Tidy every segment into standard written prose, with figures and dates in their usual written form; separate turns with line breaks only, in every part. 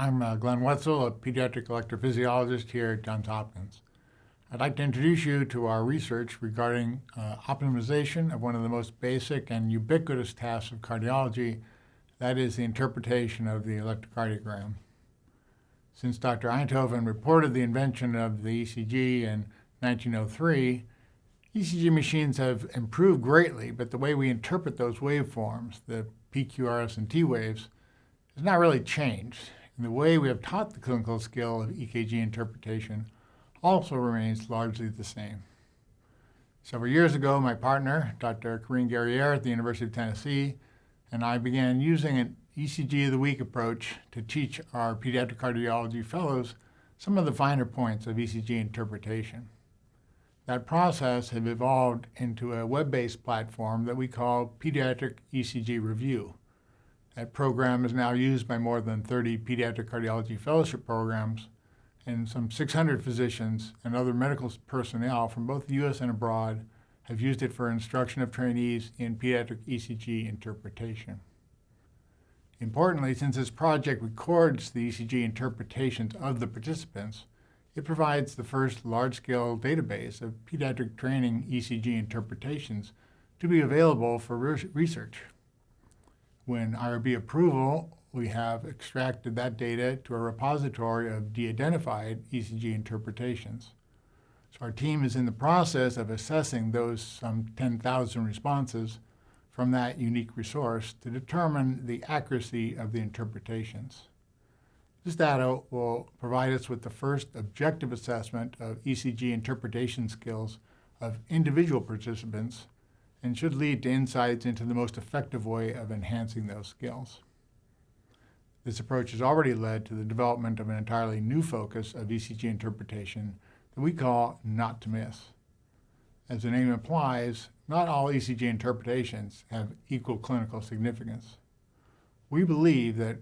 I'm Glenn Wetzel, a pediatric electrophysiologist here at Johns Hopkins. I'd like to introduce you to our research regarding optimization of one of the most basic and ubiquitous tasks of cardiology, that is the interpretation of the electrocardiogram. Since Dr. Einthoven reported the invention of the ECG in 1903, ECG machines have improved greatly, but the way we interpret those waveforms, the PQ, RS, and T waves, has not really changed. And the way we have taught the clinical skill of EKG interpretation also remains largely the same. Several years ago, my partner, Dr. Corinne Guerriere at the University of Tennessee, and I began using an ECG of the week approach to teach our pediatric cardiology fellows some of the finer points of ECG interpretation. That process has evolved into a web-based platform that we call Pediatric ECG Review. That program is now used by more than 30 pediatric cardiology fellowship programs, and some 600 physicians and other medical personnel from both the U.S. and abroad have used it for instruction of trainees in pediatric ECG interpretation. Importantly, since this project records the ECG interpretations of the participants, it provides the first large-scale database of pediatric training ECG interpretations to be available for research. When IRB approval, we have extracted that data to a repository of de-identified ECG interpretations. So our team is in the process of assessing those some 10,000 responses from that unique resource to determine the accuracy of the interpretations. This data will provide us with the first objective assessment of ECG interpretation skills of individual participants and should lead to insights into the most effective way of enhancing those skills. This approach has already led to the development of an entirely new focus of ECG interpretation that we call not to miss. As the name implies, not all ECG interpretations have equal clinical significance. We believe that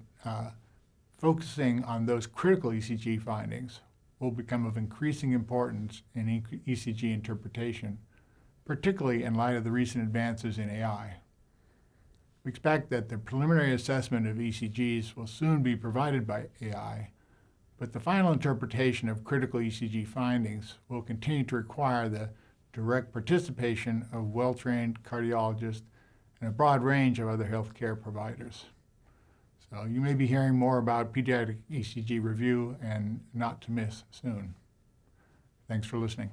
focusing on those critical ECG findings will become of increasing importance in ECG interpretation, particularly in light of the recent advances in AI. We expect that the preliminary assessment of ECGs will soon be provided by AI, but the final interpretation of critical ECG findings will continue to require the direct participation of well-trained cardiologists and a broad range of other healthcare providers. So you may be hearing more about Pediatric ECG Review and not to miss soon. Thanks for listening.